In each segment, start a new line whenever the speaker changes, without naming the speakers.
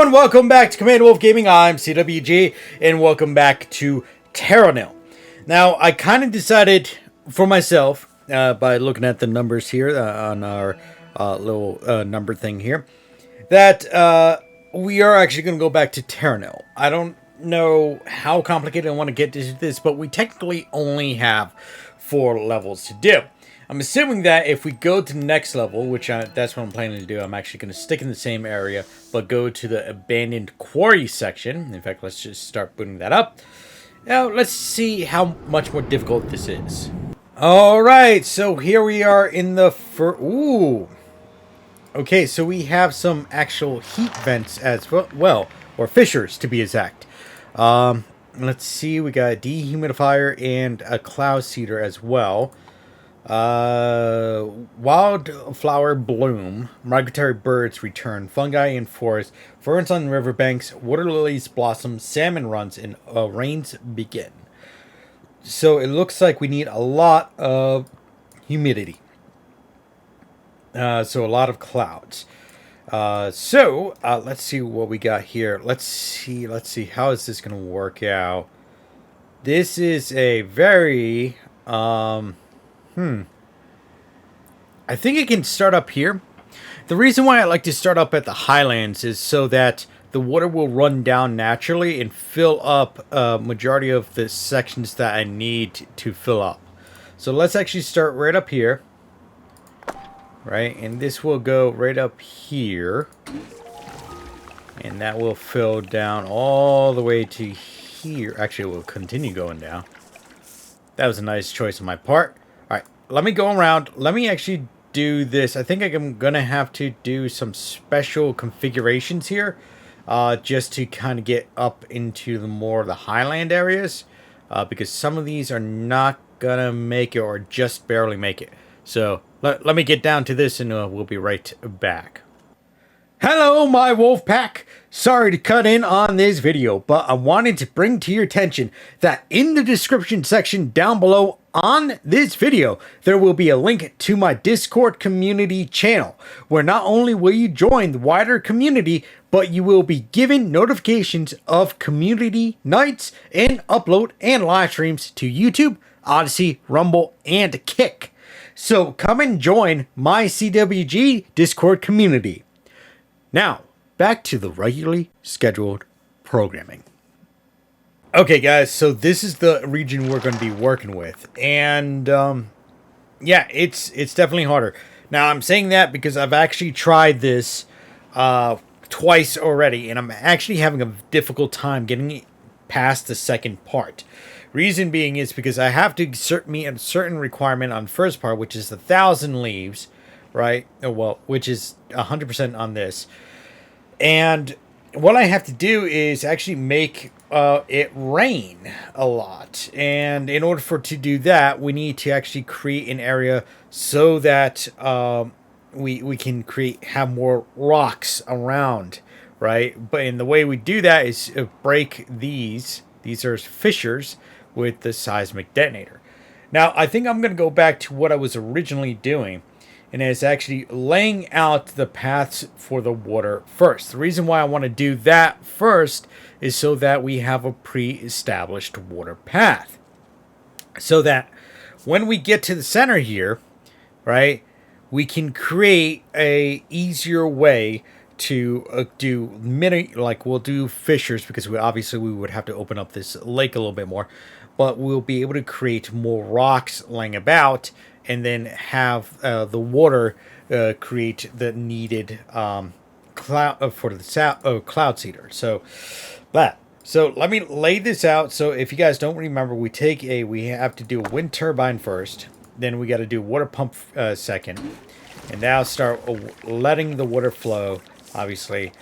everyone, welcome back to Command Wolf Gaming. I'm CWG, and welcome back to Terra Nil. Now, I kind of decided for myself, by looking at the numbers here on our little number thing here, that we are actually going to go back to Terra Nil. I don't know how complicated I want to get to this, but we technically only have 4 levels to do. I'm assuming that if we go to the next level, which that's what I'm planning to do, I'm actually going to stick in the same area, but go to the abandoned quarry section. In fact, let's just start booting that up. Now, let's see how much more difficult this is. Alright, so here we are in the ooh. Okay, so we have some actual heat vents as well, or fissures to be exact. Let's see, we got a dehumidifier and a cloud seeder as well. Wildflower bloom, migratory birds return, fungi in forest, ferns on riverbanks, water lilies blossom, salmon runs, and rains begin. So it looks like we need a lot of humidity. So a lot of clouds. Let's see what we got here. Let's see. How is this going to work out? This is a very, I think it can start up here. The reason why I like to start up at the highlands is so that the water will run down naturally and fill up majority of the sections that I need to fill up. So let's actually start right up here. Right, and this will go right up here. And that will fill down all the way to here. Actually, it will continue going down. That was a nice choice on my part. Alright, let me go around. Let me actually do this. I think I'm going to have to do some special configurations here. Just to kind of get up into the more of the highland areas. Because some of these are not going to make it or just barely make it. So, let me get down to this and we'll be right back. Hello, my wolf pack. Sorry to cut in on this video, but I wanted to bring to your attention that in the description section down below on this video, there will be a link to my Discord community channel, where not only will you join the wider community, but you will be given notifications of community nights and upload and live streams to YouTube, Odyssey, Rumble, and Kick. So come and join my CWG Discord community. Now, back to the regularly scheduled programming. Okay, guys, so this is the region we're going to be working with. And, yeah, it's definitely harder. Now, I'm saying that because I've actually tried this twice already, and I'm actually having a difficult time getting past the second part. Reason being is because I have to meet a certain requirement on first part, which is 1,000 leaves, right? Well, which is 100% on this. And what I have to do is actually make it rain a lot. And in order to do that, we need to actually create an area so that we can have more rocks around, right? But in the way we do that is break these. These are fissures with the seismic detonator. Now, I think I'm going to go back to what I was originally doing, and it's actually laying out the paths for the water first. The reason why I want to do that first is so that we have a pre-established water path. So that when we get to the center here, right, we can create a easier way to do we'll do fissures, because we would have to open up this lake a little bit more, but we'll be able to create more rocks laying about, and then have the water create the needed cloud for the cloud seeder. So let me lay this out. So if you guys don't remember, we have to do a wind turbine first, then we got to do water pump second, and now start letting the water flow. Obviously,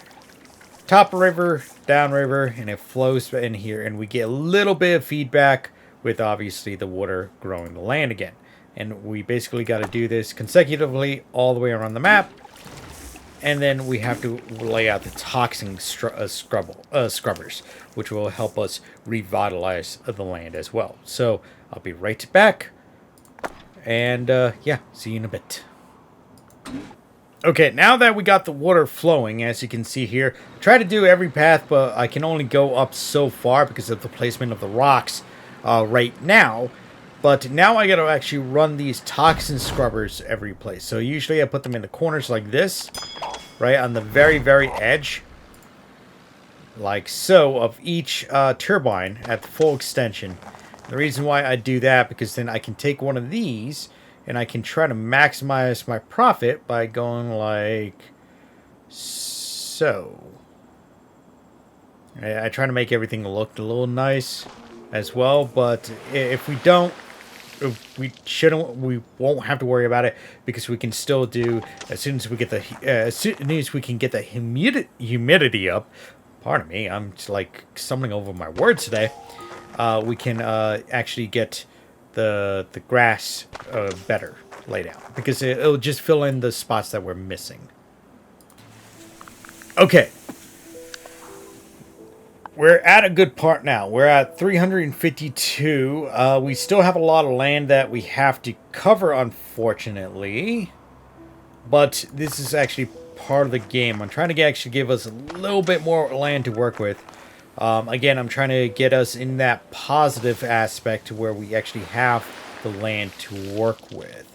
top river, down river, and it flows in here, and we get a little bit of feedback with obviously the water growing the land again. And we basically got to do this consecutively all the way around the map, and then we have to lay out the toxin scrubbers, which will help us revitalize the land as well. So I'll be right back, and yeah, see you in a bit. Okay, now that we got the water flowing, as you can see here, try to do every path, but I can only go up so far because of the placement of the rocks right now. But now I gotta actually run these toxin scrubbers every place. So usually I put them in the corners like this, right on the very, very edge, like so, of each turbine at the full extension. The reason why I do that, because then I can take one of these and I can try to maximize my profit by going like so. I try to make everything look a little nice as well, but if we don't, we won't have to worry about it because we can still do as soon as we get the as soon as we can get the humidity up. Pardon me, I'm just like stumbling over my words today. We can actually get the grass better laid out because it'll just fill in the spots that we're missing. Okay. We're at a good part now. We're at 352. We still have a lot of land that we have to cover, unfortunately. But this is actually part of the game. I'm trying to actually give us a little bit more land to work with. Again, I'm trying to get us in that positive aspect to where we actually have the land to work with.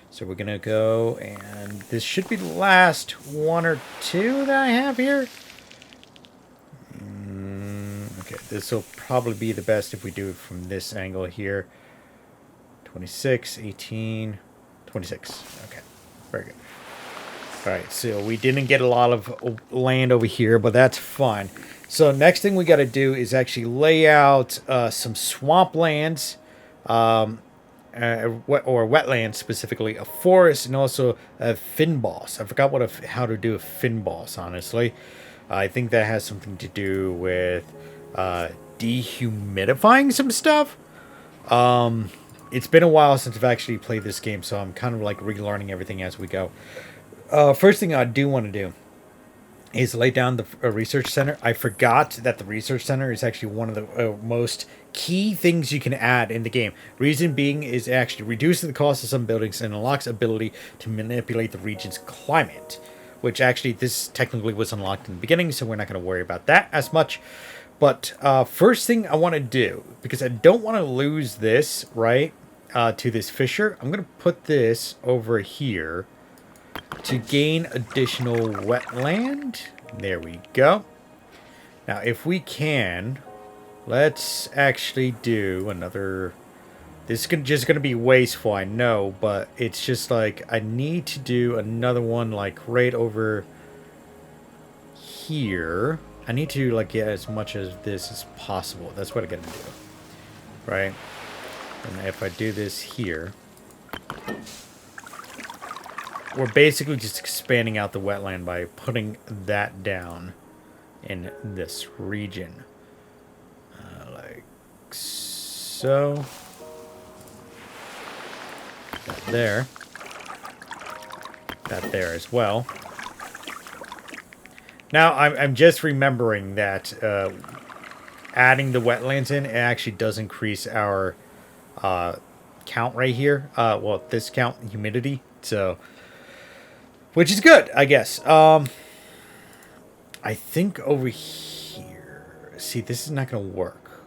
So we're going to go, and this should be the last one or two that I have here. Okay, this will probably be the best if we do it from this angle here. 26, 18, 26. Okay, very good. Alright, so we didn't get a lot of land over here, but that's fine. So next thing we got to do is actually lay out some swamplands, or wetlands specifically, a forest, and also a fin boss. I forgot how to do a fin boss, honestly. I think that has something to do with dehumidifying some stuff. It's been a while since I've actually played this game, so I'm kind of like relearning everything as we go. First thing I do want to do is lay down the research center. I forgot that the research center is actually one of the most key things you can add in the game. Reason being is actually reducing the cost of some buildings and unlocks ability to manipulate the region's climate, which actually this technically was unlocked in the beginning, so we're not going to worry about that as much. But first thing I want to do, because I don't want to lose this, right, to this fissure, I'm going to put this over here to gain additional wetland. There we go. Now, if we can, let's actually do another... This is just going to be wasteful, I know, but it's just like I need to do another one like right over here. I need to like get as much of this as possible. That's what I got to do, right? And if I do this here, we're basically just expanding out the wetland by putting that down in this region, like so. That there. That there as well. Now, I'm just remembering that adding the wetlands in, it actually does increase our count right here. Well, this count, humidity. So, which is good, I guess. I think over here... See, this is not going to work.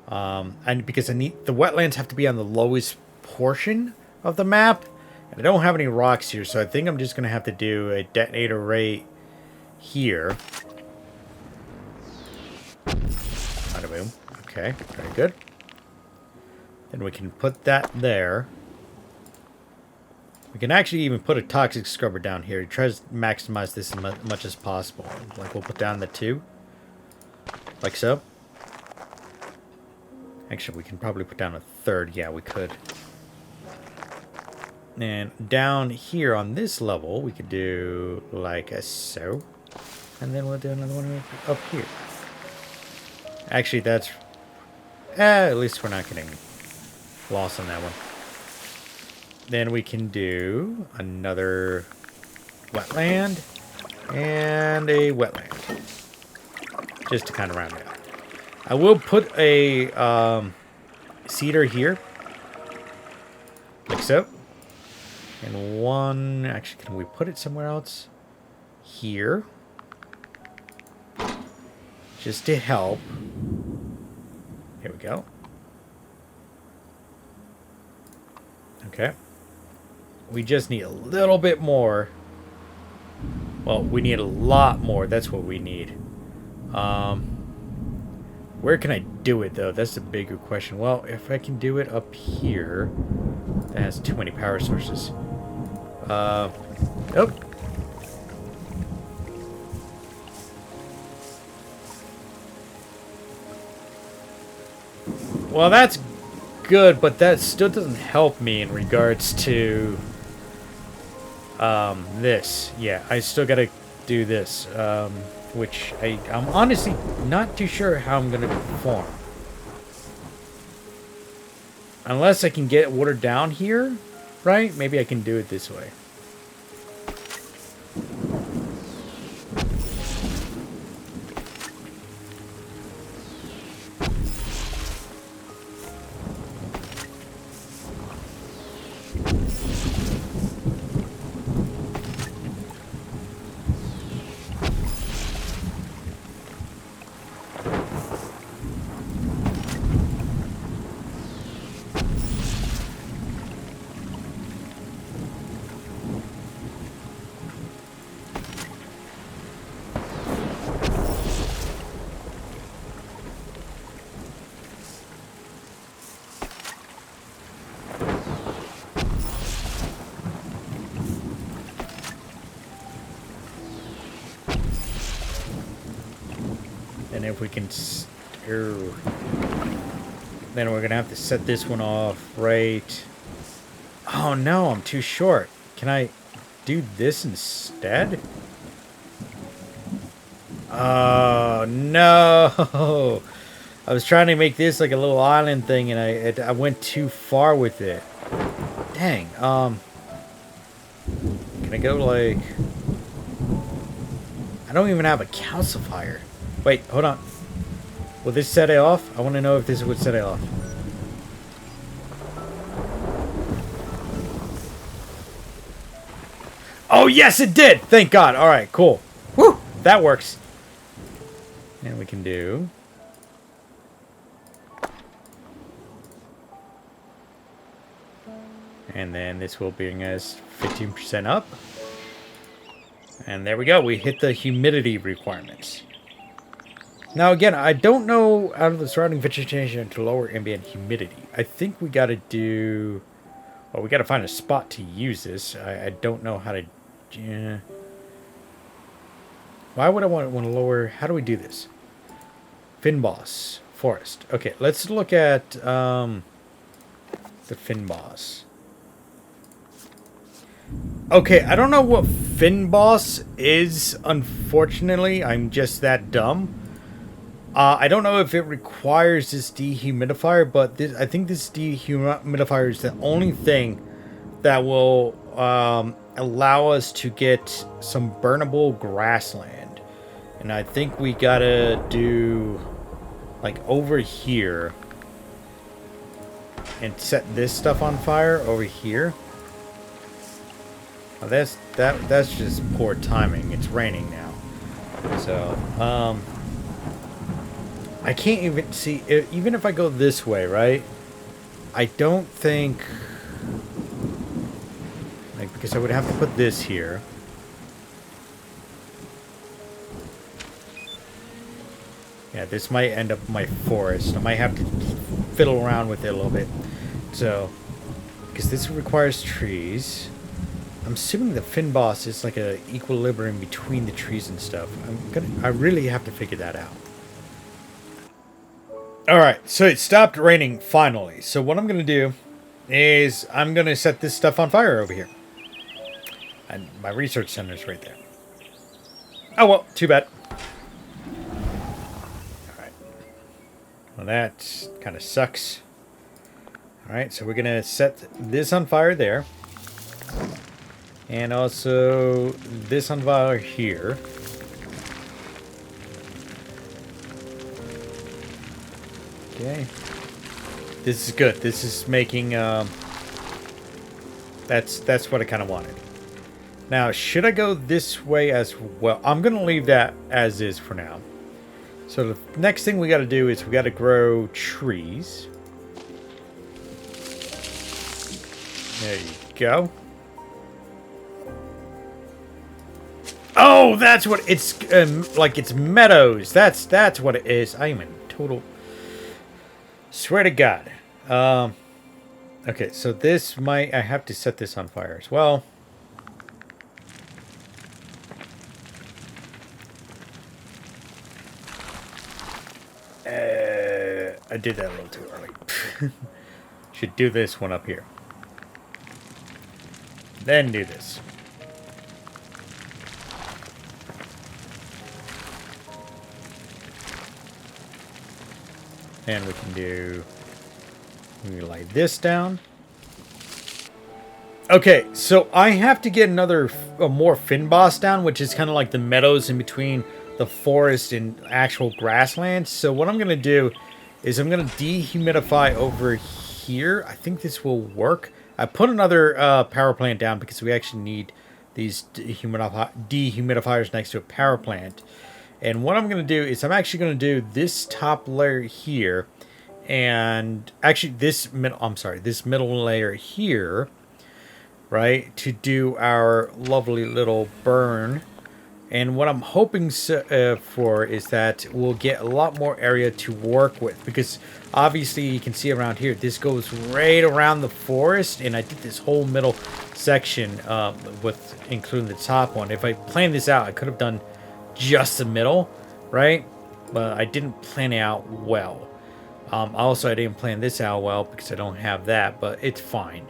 And because the wetlands have to be on the lowest portion of the map, and I don't have any rocks here, so I think I'm just gonna have to do a detonator right here. Bada boom. Okay, very good. Then we can put that there. We can actually even put a toxic scrubber down here. Try to maximize this as much as possible. Like we'll put down the 2, like so. Actually, we can probably put down a 3rd. Yeah, we could. And down here on this level, we could do like so. And then we'll do another one up here. Actually, that's... at least we're not getting lost on that one. Then we can do another wetland and a wetland. Just to kind of round it out. I will put a cedar here. Like so. And one... Actually, can we put it somewhere else? Here. Just to help. Here we go. Okay. We just need a little bit more. Well, we need a lot more. That's what we need. Where can I do it, though? That's the bigger question. Well, if I can do it up here... That has too many power sources. Oh. Well, that's good, but that still doesn't help me in regards to this. Yeah, I still gotta do this, which I'm honestly not too sure how I'm gonna perform. Unless I can get water down here, right? Maybe I can do it this way. And if we can... Then we're going to have to set this one off right... Oh no, I'm too short. Can I do this instead? Oh no! I was trying to make this like a little island thing and I went too far with it. Dang, can I go like... I don't even have a calcifier. Wait, hold on. Will this set it off? I want to know if this would set it off. Oh, yes, it did! Thank God. All right, cool. Woo! That works. And we can do... And then this will bring us 15% up. And there we go. We hit the humidity requirements. Now, again, I don't know out of the surrounding vegetation to lower ambient humidity. I think we got to do... Well, we got to find a spot to use this. I don't know how to... Why would I want to lower... How do we do this? Finboss. Forest. Okay, let's look at the Finboss. Okay, I don't know what Finboss is, unfortunately. I'm just that dumb. I don't know if it requires this dehumidifier, but I think this dehumidifier is the only thing that will allow us to get some burnable grassland. And I think we gotta do like over here and set this stuff on fire over here. Oh, that's just poor timing. It's raining now, so I can't even see, even if I go this way, right? I don't think, like, because I would have to put this here. Yeah, this might end up my forest. I might have to fiddle around with it a little bit. So, because this requires trees. I'm assuming the Finboss is like a equilibrium between the trees and stuff. I really have to figure that out. Alright, so it stopped raining finally. So what I'm going to do is I'm going to set this stuff on fire over here. And my research center is right there. Oh well, too bad. Alright. Well, that kind of sucks. Alright, so we're going to set this on fire there. And also this on fire here. Okay. This is good. This is making That's what I kind of wanted. Now, should I go this way as well? I'm going to leave that as is for now. So the next thing we got to do is we got to grow trees. There you go. Oh, that's what it's like. It's meadows. That's what it is. I am in total. Swear to God. Okay, so this might. I have to set this on fire as well. I did that a little too early. Should do this one up here. Then do this. And we can do... We lay this down. Okay, so I have to get a more fin boss down, which is kind of like the meadows in between the forest and actual grasslands. So what I'm going to do is I'm going to dehumidify over here. I think this will work. I put another power plant down because we actually need these dehumidifiers next to a power plant. And what I'm going to do is I'm actually going to do this top layer here. And actually this middle layer here, right, to do our lovely little burn. And what I'm hoping for is that we'll get a lot more area to work with, because obviously you can see around here, this goes right around the forest, and I did this whole middle section with including the top one. If I planned this out, I could have done just the middle, right? But I didn't plan it out well. Also, I didn't plan this out well because I don't have that, but it's fine.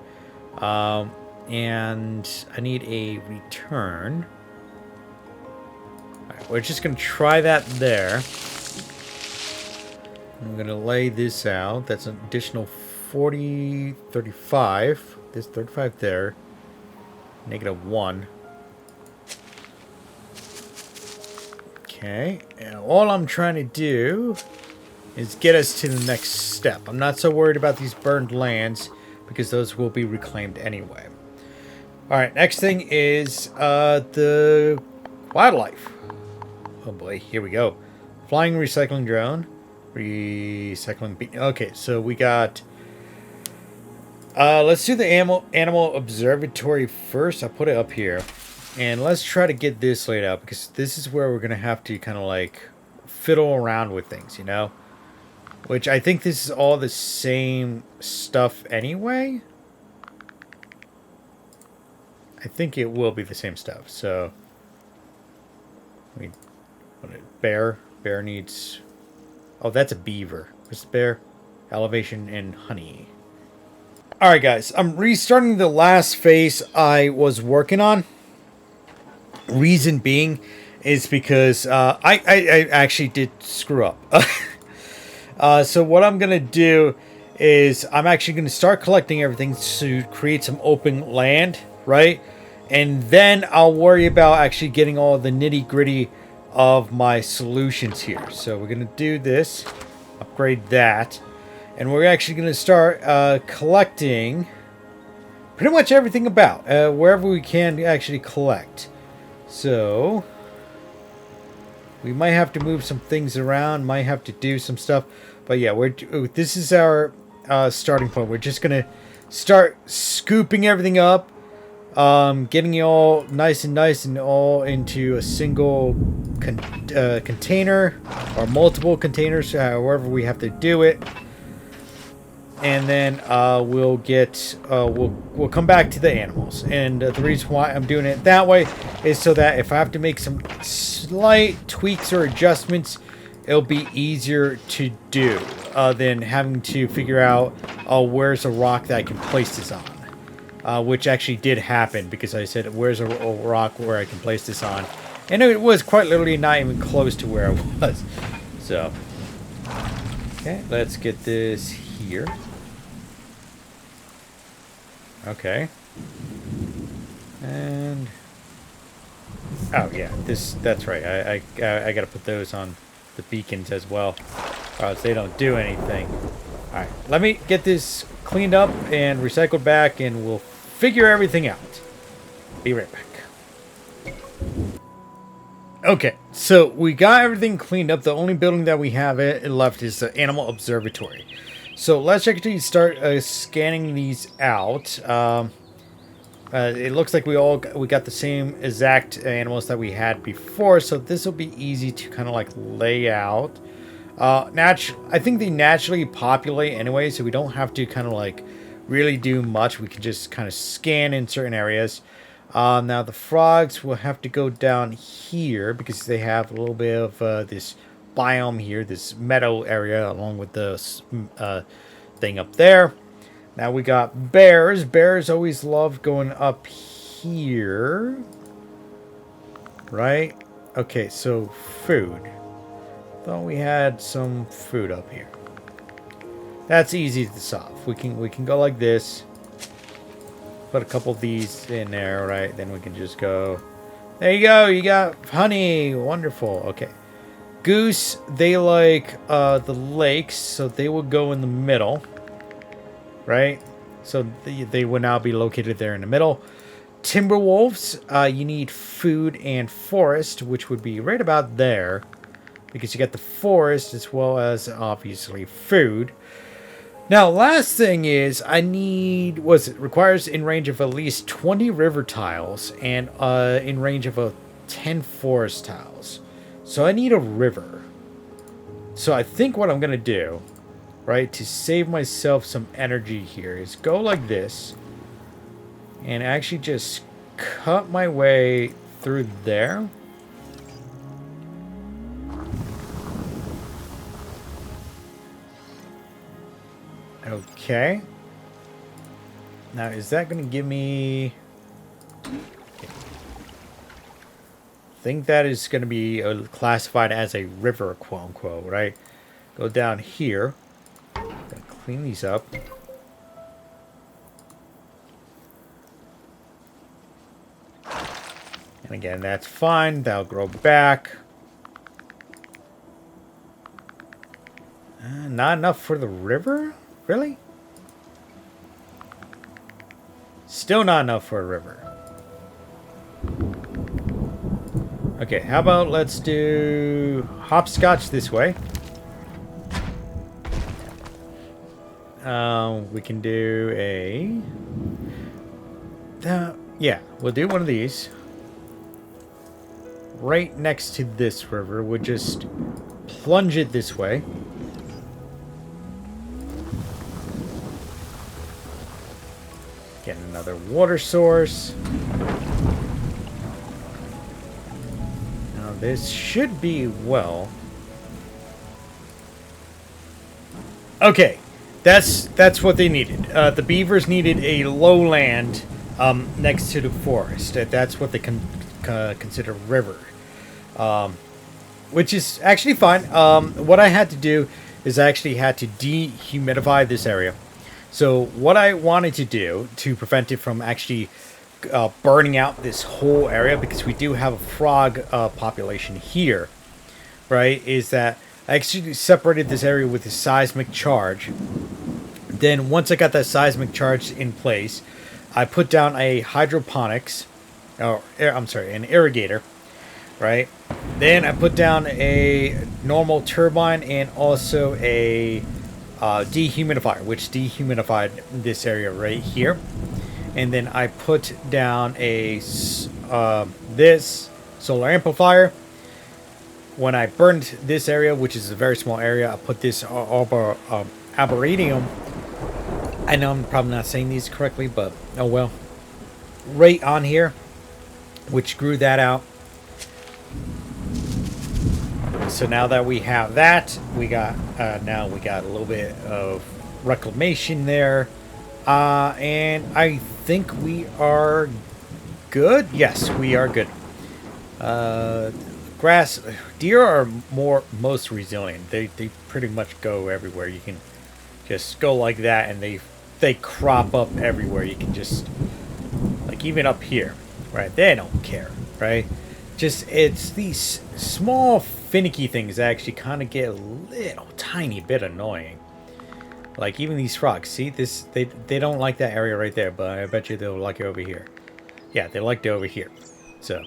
And I need a return. All right, we're just going to try that there. I'm going to lay this out. That's an additional 40, 35. This 35 there. -1. Okay. And all I'm trying to do is get us to the next step. I'm not so worried about these burned lands because those will be reclaimed anyway. Alright, next thing is the wildlife. Oh boy, here we go. Flying recycling drone. Recycling... Okay, so we got... let's do the animal observatory first. I'll put it up here. And let's try to get this laid out, because this is where we're going to have to kind of like fiddle around with things, you know? Which I think this is all the same stuff anyway. I think it will be the same stuff. So, bear needs... Oh, that's a beaver. What's the bear? Elevation and honey. Alright guys, I'm restarting the last phase I was working on. Reason being is because I actually did screw up. So what I'm going to do is I'm actually going to start collecting everything to create some open land, right? And then I'll worry about actually getting all the nitty gritty of my solutions here. So we're going to do this, upgrade that, and we're actually going to start collecting pretty much everything about wherever we can actually collect. So we might have to move some things around, might have to do some stuff, but yeah, this is our starting point. We're just gonna start scooping everything up, getting it all nice and all into a single container or multiple containers, however we have to do it. And then we'll come back to the animals. And the reason why I'm doing it that way is so that if I have to make some slight tweaks or adjustments, it'll be easier to do than having to figure out where's a rock that I can place this on. Which actually did happen, because I said, where's a rock where I can place this on? And it was quite literally not even close to where I was. So, okay, let's get this here. Okay. And oh yeah, that's right. I gotta put those on the beacons as well, or else they don't do anything. Alright, let me get this cleaned up and recycled back, and we'll figure everything out. Be right back. Okay, so we got everything cleaned up. The only building that we have left is the animal observatory. So let's actually start scanning these out. It looks like we got the same exact animals that we had before, so this will be easy to kind of like lay out. I think they naturally populate anyway, so we don't have to kind of like really do much. We can just kind of scan in certain areas. Now the frogs will have to go down here because they have a little bit of this biome here, this meadow area, along with the thing up there. Now we got bears. Bears always love going up here. Right? Okay, so food. Thought we had some food up here. That's easy to solve. We can go like this. Put a couple of these in there, right? Then we can just go. There you go. You got honey. Wonderful. Okay. Goose, they like the lakes, so they will go in the middle. Right? So they will now be located there in the middle. Timberwolves, you need food and forest, which would be right about there. Because you got the forest as well as, obviously, food. Now, last thing is, requires in range of at least 20 river tiles and in range of 10 forest tiles. So I need a river. So I think what I'm going to do, right, to save myself some energy here is go like this and actually just cut my way through there. Okay. Now, is that going to give me... Okay. I think that is going to be classified as a river, quote-unquote, right? Go down here. Gonna clean these up. And again, that's fine. That'll grow back. Not enough for the river? Really? Still not enough for a river. Okay, how about let's do hopscotch this way. We can do a... yeah, we'll do one of these. Right next to this river. We'll just plunge it this way. Get another water source. Now this should be well. Okay, that's what they needed. The beavers needed a lowland next to the forest. That's what they consider river, which is actually fine. What I had to do is I actually had to dehumidify this area. So what I wanted to do to prevent it from actually burning out this whole area, because we do have a frog population here, right, is that I actually separated this area with a seismic charge. Then once I got that seismic charge in place, I put down a hydroponics, an irrigator, right? Then I put down a normal turbine and also a dehumidifier, which dehumidified this area right here. And then I put down a this solar amplifier. When I burned this area, which is a very small area, I put this arboretum. I know I'm probably not saying these correctly, but oh well. Right on here, which grew that out. So now that we have that, we got now we got a little bit of reclamation there, and I think we are good. Yes, we are good. Deer are most resilient. They pretty much go everywhere. You can just go like that, and they crop up everywhere. You can just, like, even up here, right? They don't care, right? Just, it's these small finicky things that actually kind of get a little tiny bit annoying. Like, even these frogs. See, this they don't like that area right there, but I bet you they'll like it over here. Yeah, they liked it over here. So,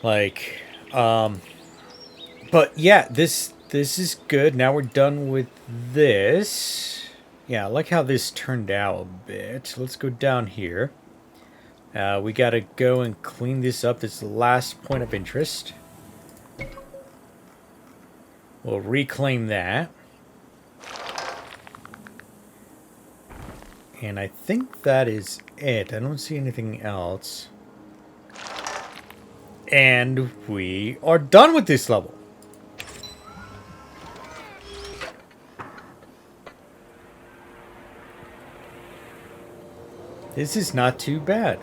like, but yeah, this is good. Now we're done with this. Yeah, I like how this turned out a bit. Let's go down here. We gotta go and clean this up. This is the last point of interest. We'll reclaim that. And I think that is it. I don't see anything else. And we are done with this level. This is not too bad.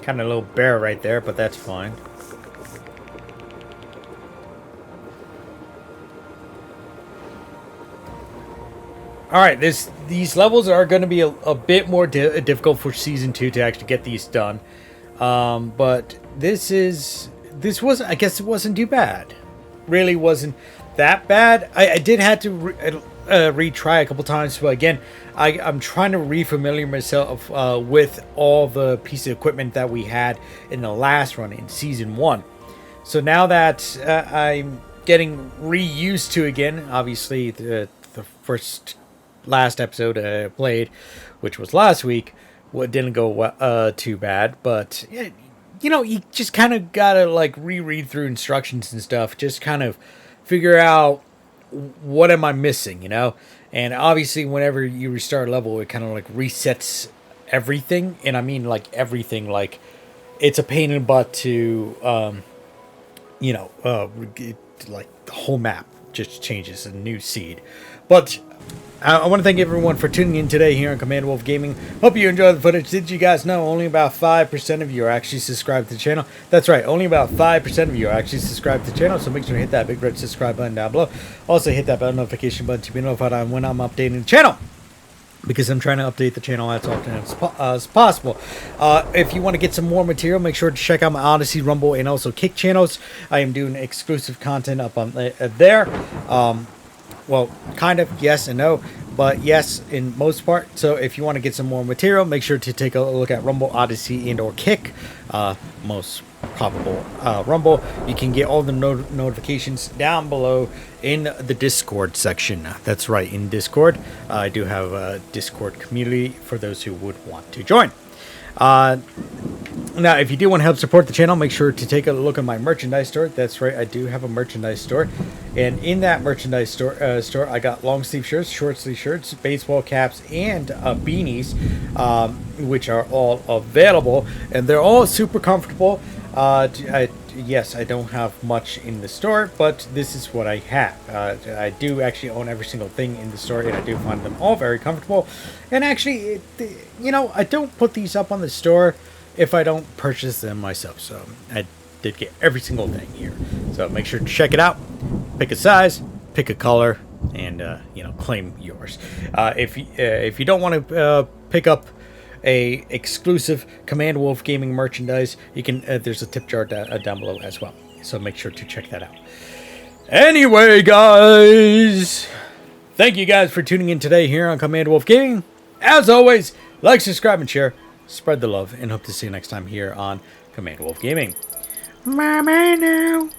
Kind of a little bear right there, but that's fine. All right, these levels are going to be a bit more difficult for season 2 to actually get these done, but this was, I guess it wasn't too bad. Really wasn't that bad. I did have to retry a couple times, but again, I'm trying to refamiliar myself with all the pieces of equipment that we had in the last run in season 1. So now that I'm getting reused to again, obviously the last episode I played, which was last week, didn't go too bad, but you know, you just kind of gotta like reread through instructions and stuff, just kind of figure out what am I missing, you know. And obviously whenever you restart a level, it kind of like resets everything, and I mean like everything. Like, it's a pain in the butt to you know, like the whole map just changes, a new seed. But I want to thank everyone for tuning in today here on Command Wolf Gaming. Hope you enjoyed the footage. Did you guys know only about 5% of you are actually subscribed to the channel? That's right, only about 5% of you are actually subscribed to the channel, so make sure to hit that big red subscribe button down below. Also hit that bell notification button to be notified on when I'm updating the channel, because I'm trying to update the channel as often as possible. If you want to get some more material, make sure to check out my Odyssey, Rumble, and also Kick channels. I am doing exclusive content up on there. Well, kind of, yes and no, but yes, in most part. So if you want to get some more material, make sure to take a look at Rumble, Odyssey, and or Kick. Most probable Rumble. You can get all the notifications down below in the Discord section. That's right, in Discord. I do have a Discord community for those who would want to join. Now, if you do want to help support the channel, make sure to take a look at my merchandise store. That's right, I do have a merchandise store. And in that merchandise store, I got long sleeve shirts, short sleeve shirts, baseball caps, and beanies, which are all available. And they're all super comfortable. Yes, I don't have much in the store, but this is what I have. I do actually own every single thing in the store, and I do find them all very comfortable. And actually, you know, I don't put these up on the store if I don't purchase them myself. So I did get every single thing here. So make sure to check it out. Pick a size, pick a color, and you know, claim yours. If you don't want to pick up a exclusive Command Wolf Gaming merchandise, you can there's a tip jar down below as well, so make sure to check that out. Anyway, guys, thank you guys for tuning in today here on Command Wolf Gaming. As always, like, subscribe, and share. Spread the love, and hope to see you next time here on Command Wolf Gaming. Bye bye now.